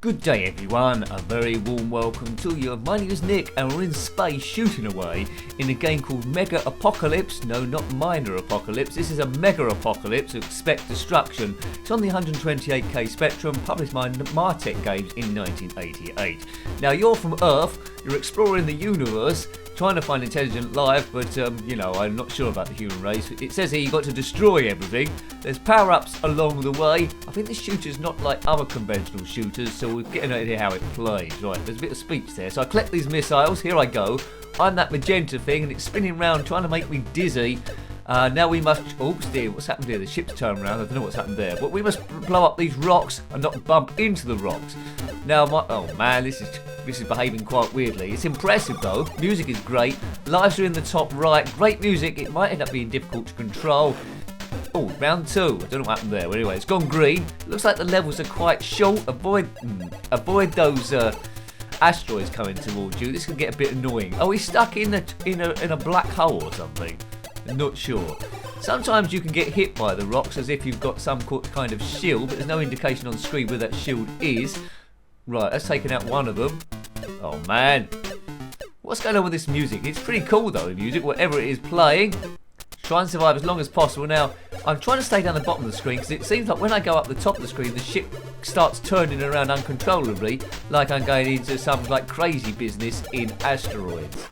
Good day everyone, a very warm welcome to you. My name is Nick and we're in space shooting away in a game called Mega Apocalypse. No, not Minor Apocalypse, this is a Mega Apocalypse, so expect destruction. It's on the 128K Spectrum, published by Martech Games in 1988. Now you're from Earth, you're exploring the universe, trying to find intelligent life, but I'm not sure about the human race. It says here you've got to destroy everything. There's power-ups along the way. I think this shooter's not like other conventional shooters, so we're getting an idea how it plays. Right, there's a bit of speech there. So I collect these missiles, here I go. I'm that magenta thing and it's spinning around trying to make me dizzy. Now we must, oops dear, what's happened here? The ship's turned around, I don't know what's happened there. But we must blow up these rocks and not bump into the rocks. Now, oh man, this is behaving quite weirdly. It's impressive though, music is great, lives are in the top right, great music, it might end up being difficult to control. Oh, round two, I don't know what happened there, but anyway, it's gone green. Looks like the levels are quite short, avoid those asteroids coming towards you, this can get a bit annoying. Are we stuck in a black hole or something? I'm not sure. Sometimes you can get hit by the rocks as if you've got some kind of shield, but there's no indication on screen where that shield is. Right, that's taken out one of them. Oh man, what's going on with this music? It's pretty cool though, the music, whatever it is playing. Try and survive as long as possible. Now, I'm trying to stay down the bottom of the screen because it seems like when I go up the top of the screen, the ship starts turning around uncontrollably, like I'm going into some like crazy business in asteroids.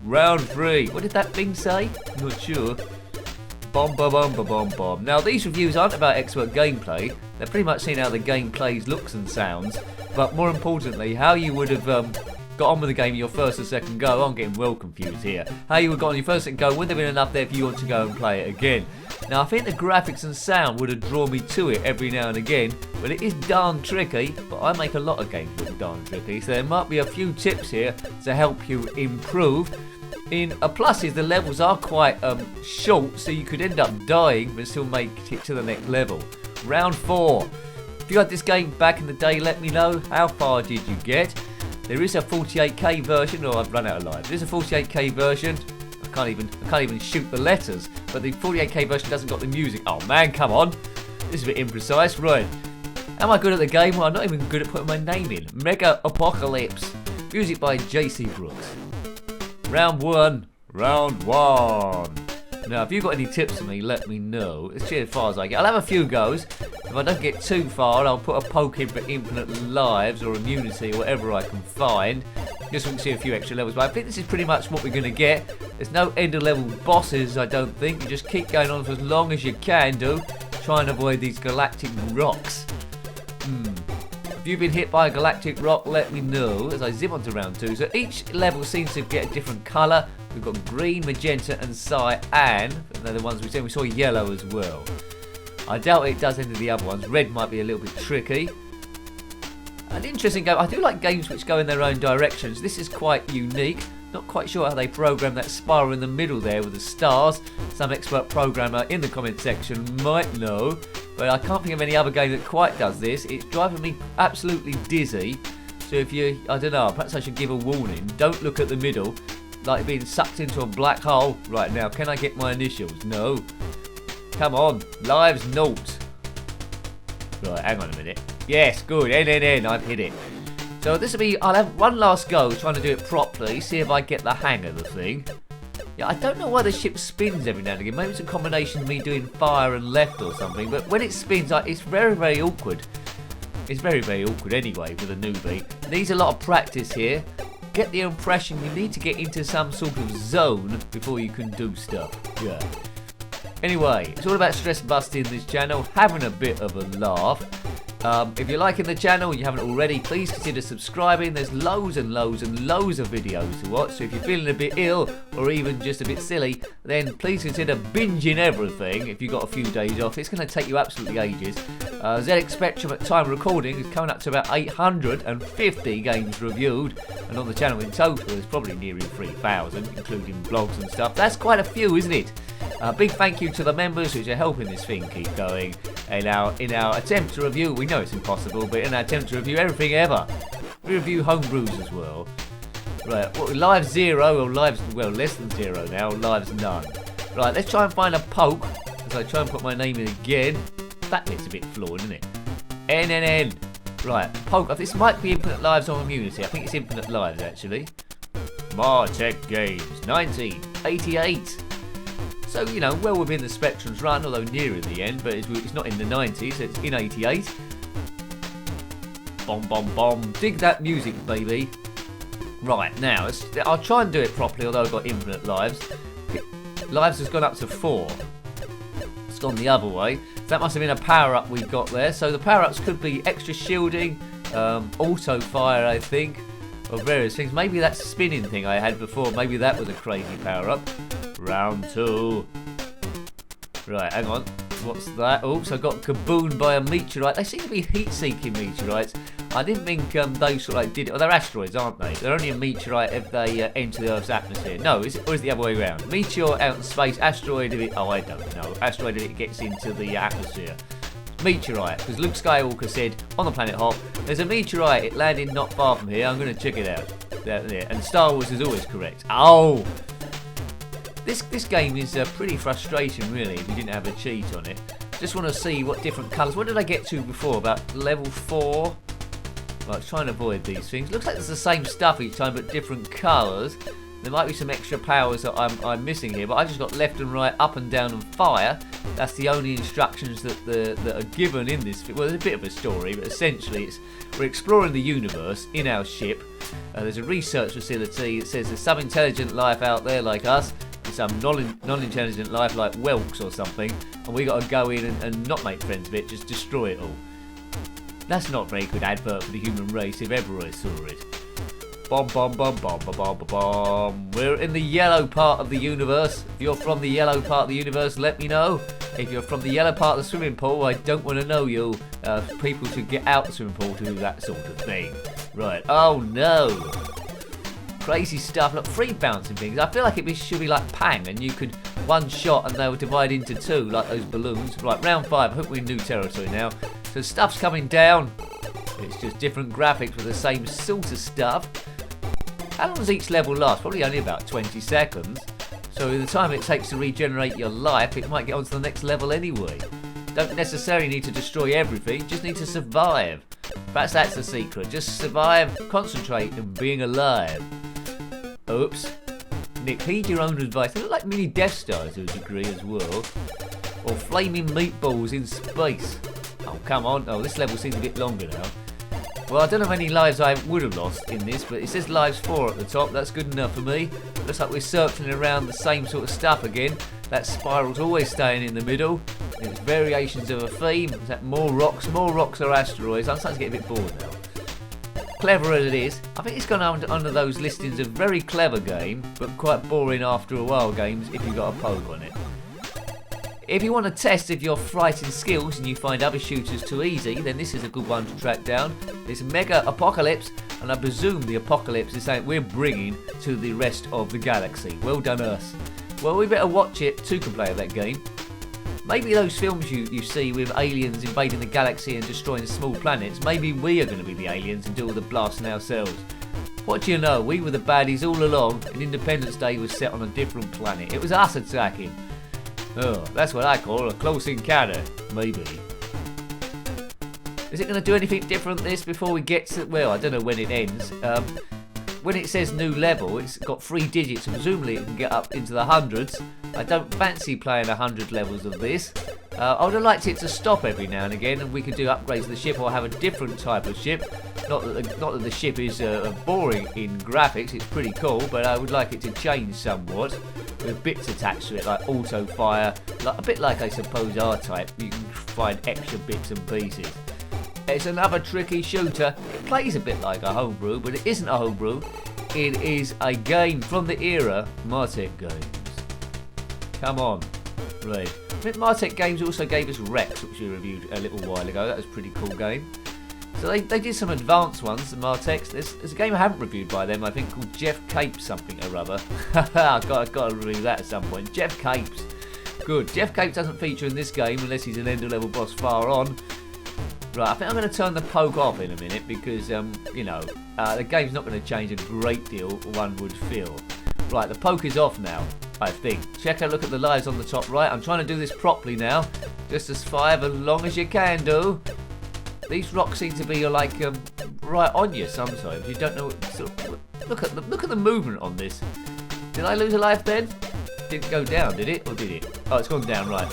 Round three. What did that thing say? Not sure. Bomb, bomb, bomb, bomb, bomb, bomb. Now, these reviews aren't about expert gameplay. They're pretty much seeing how the game plays, looks and sounds. But more importantly, how you would have got on with the game your first or second go. I'm getting well confused here. How you would have got on your first and go. Would there have been enough there for you want to go and play it again? Now, I think the graphics and sound would have drawn me to it every now and again. But it is darn tricky. But I make a lot of games look darn tricky. So there might be a few tips here to help you improve. In a plus is the levels are quite short, so you could end up dying but still make it to the next level. Round four. If you had this game back in the day, let me know. How far did you get? There is a 48K version, or I've run out of lines. There is a 48K version. I can't even shoot the letters, but the 48K version doesn't got the music. Oh man, come on. This is a bit imprecise. Right. Am I good at the game? Well, I'm not even good at putting my name in. Mega Apocalypse. Music by JC Brooks. Round one. Now, if you've got any tips for me, let me know. It's as far as I get. I'll have a few goes. If I don't get too far, I'll put a poke in for infinite lives or immunity or whatever I can find. Just so we can see a few extra levels. But I think this is pretty much what we're going to get. There's no end of level bosses, I don't think. You just keep going on for as long as you can do. Try and avoid these galactic rocks. If you've been hit by a galactic rock, let me know as I zip onto round two. So each level seems to get a different colour. We've got green, magenta and cyan. They're the ones we saw yellow as well. I doubt it does any of the other ones. Red might be a little bit tricky. An interesting game. I do like games which go in their own directions. This is quite unique. Not quite sure how they program that spiral in the middle there with the stars. Some expert programmer in the comment section might know. But I can't think of any other game that quite does this. It's driving me absolutely dizzy. So if you, I don't know, perhaps I should give a warning. Don't look at the middle. Like being sucked into a black hole. Right now, can I get my initials? No. Come on. Lives naught. Right, hang on a minute. Yes, good. N. I've hit it. So this will be, I'll have one last go trying to do it properly. See if I get the hang of the thing. Yeah, I don't know why the ship spins every now and again. Maybe it's a combination of me doing fire and left or something. But when it spins, it's very, very awkward. It's very, very awkward anyway for the newbie. Needs a lot of practice here. Get the impression you need to get into some sort of zone before you can do stuff. Yeah. Anyway, it's all about stress busting this channel, having a bit of a laugh. If you're liking the channel and you haven't already, please consider subscribing. There's loads and loads and loads of videos to watch. So if you're feeling a bit ill or even just a bit silly, then please consider binging everything if you've got a few days off. It's going to take you absolutely ages. ZXspectrum at time of recording is coming up to about 850 games reviewed. And on the channel in total, there's probably nearing 3,000, including blogs and stuff. That's quite a few, isn't it? Big thank you to the members who are helping this thing keep going. In our attempt to review, we know it's impossible, but in our attempt to review everything ever, we review homebrews as well. Right, well, lives 0, or lives, well, less than 0 now, lives none. Right, let's try and find a poke as I try and put my name in again. That bit's a bit flawed, isn't it? N. Right, poke. This might be infinite lives or immunity. I think it's infinite lives actually. Martech Games, 1988. So, you know, well within the Spectrum's run, although nearer the end, but it's not in the 90s, it's in 88. Bomb, bomb, bomb. Dig that music, baby. Right, now, I'll try and do it properly, although I've got infinite lives. Lives has gone up to 4. It's gone the other way. So that must have been a power-up we got there. So the power-ups could be extra shielding, auto-fire, I think, or various things. Maybe that spinning thing I had before, maybe that was a crazy power-up. Round 2. Right, hang on. What's that? Oops, I got kabooned by a meteorite. They seem to be heat-seeking meteorites. I didn't think those sort of like did it. Oh, they're asteroids, aren't they? They're only a meteorite if they enter the Earth's atmosphere. No, is it, or is it the other way around? Meteor out in space, asteroid if it... Oh, I don't know. Asteroid if it gets into the atmosphere. Meteorite, because Luke Skywalker said on the planet Hop, there's a meteorite, it landed not far from here, I'm going to check it out. There. And Star Wars is always correct. Oh! This game is pretty frustrating, really, if you didn't have a cheat on it. Just want to see what different colours... What did I get to before? About level 4? Right, try and avoid these things. Looks like it's the same stuff each time, but different colours. There might be some extra powers that I'm missing here, but I just got left and right, up and down, and fire. That's the only instructions that are given in this. Well, there's a bit of a story, but essentially we're exploring the universe in our ship. There's a research facility that says there's some intelligent life out there like us, and some non-intelligent life like whelks or something, and we got to go in and not make friends with it, just destroy it all. That's not a very good advert for the human race if ever I saw it. Bomb, bomb, bomb, bomb, bomb, bomb, bomb. We're in the yellow part of the universe. If you're from the yellow part of the universe, let me know. If you're from the yellow part of the swimming pool, I don't want to know you. People should get out the swimming pool to do that sort of thing. Right. Oh, no. Crazy stuff. Look, free bouncing things. I feel like it should be like Pang, and you could one shot and they would divide into 2, like those balloons. Right, round 5. I hope we're in new territory now. So stuff's coming down. It's just different graphics with the same sort of stuff. How long does each level last? Probably only about 20 seconds. So the time it takes to regenerate your life, it might get on to the next level anyway. Don't necessarily need to destroy everything, just need to survive. Perhaps that's the secret. Just survive, concentrate on being alive. Oops. Nick, heed your own advice. They look like mini Death Stars to a degree as well. Or flaming meatballs in space. Oh, come on. Oh, this level seems a bit longer now. Well, I don't know how many lives I would have lost in this, but it says lives 4 at the top. That's good enough for me. Looks like we're circling around the same sort of stuff again. That spiral's always staying in the middle. It's variations of a theme. Is that more rocks or asteroids? I'm starting to get a bit bored now. Clever as it is, I think it's gone under those listings of very clever game, but quite boring after a while games if you've got a poke on it. If you want to test if you're fighting skills and you find other shooters too easy, then this is a good one to track down. It's Mega Apocalypse, and I presume the apocalypse is something we're bringing to the rest of the galaxy. Well done us. Well, we better watch it to play that game. Maybe those films you see with aliens invading the galaxy and destroying small planets, maybe we are going to be the aliens and do all the blasting ourselves. What do you know, we were the baddies all along, and Independence Day was set on a different planet. It was us attacking. Oh, that's what I call a close encounter, maybe. Is it going to do anything different this before we get to... Well, I don't know when it ends. When it says new level, it's got 3 digits, and presumably it can get up into the hundreds. I don't fancy playing 100 levels of this. I would have liked it to stop every now and again, and we could do upgrades to the ship or have a different type of ship. Not that the ship is boring in graphics, it's pretty cool, but I would like it to change somewhat. With bits attached to it, like auto fire, a bit like I suppose R-Type. You can find extra bits and pieces. It's another tricky shooter. It plays a bit like a homebrew, but it isn't a homebrew. It is a game from the era Martech Games. Come on. Right. I think Martech Games also gave us Rex, which we reviewed a little while ago. That was a pretty cool game. So they did some advanced ones, the Martechs. There's a game I haven't reviewed by them, I think, called Jeff Capes something or other. I've got to review that at some point. Jeff Capes. Good. Jeff Capes doesn't feature in this game unless he's an ender level boss far on. Right, I think I'm going to turn the poke off in a minute because, the game's not going to change a great deal, one would feel. Right, the poke is off now, I think. Check a look at the lives on the top right. I'm trying to do this properly now. Just as 5 as long as you can do. These rocks seem to be like right on you sometimes. You don't know. Look at the movement on this. Did I lose a life then? Didn't go down, did it? Or did it? Oh, it's gone down, right.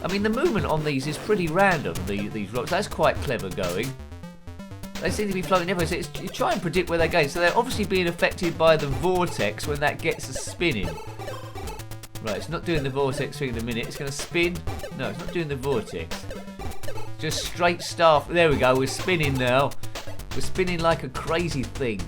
I mean, the movement on these is pretty random, these rocks. That's quite clever going. They seem to be floating everywhere. So you try and predict where they're going. So they're obviously being affected by the vortex when that gets us spinning. Right, it's not doing the vortex thing in a minute. It's going to spin. No, it's not doing the vortex. Just straight stuff. There we go. We're spinning now. We're spinning like a crazy thing.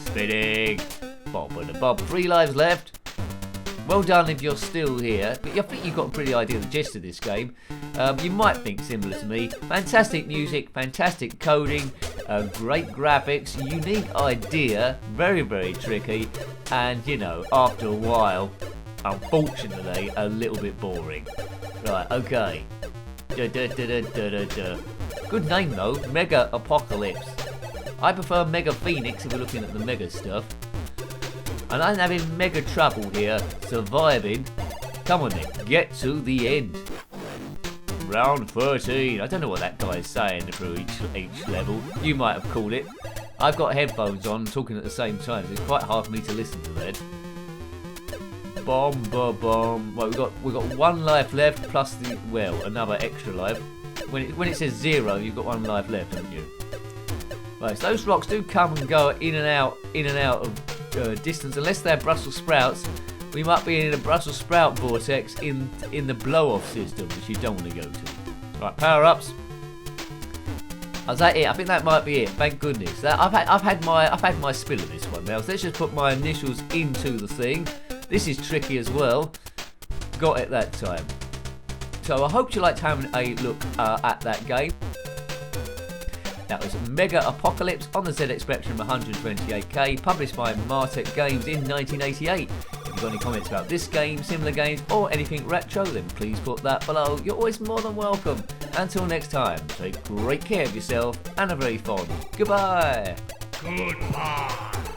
Spinning. Bob and a bob. 3 lives left. Well done if you're still here. But I think you've got a pretty idea of the gist of this game. You might think similar to me. Fantastic music, fantastic coding, great graphics, unique idea, very, very tricky, and, you know, after a while, unfortunately, a little bit boring. Right, okay. Good name though, Mega Apocalypse. I prefer Mega Phoenix if we're looking at the Mega stuff. And I'm having mega trouble here, surviving. Come on then, get to the end. Round 13. I don't know what that guy is saying through each level. You might have called it. I've got headphones on, talking at the same time, so it's quite hard for me to listen to that. Bomb, bomb, bomb. Well, we've got 1 life left plus another extra life. When it says 0, you've got 1 life left, haven't you? Right, so those rocks do come and go in and out of distance, unless they're Brussels sprouts. We might be in a Brussels sprout vortex in the blow-off system, which you don't want to go to. Right, power-ups. Is that it? I think that might be it. Thank goodness. I've had my spill of this one now. So let's just put my initials into the thing. This is tricky as well. Got it that time. So I hope you liked having a look at that game. That was Mega Apocalypse on the ZXspectrum 128K, published by Martech Games in 1988. If you've got any comments about this game, similar games, or anything retro, then please put that below. You're always more than welcome. Until next time, take great care of yourself and a very fond goodbye. Goodbye.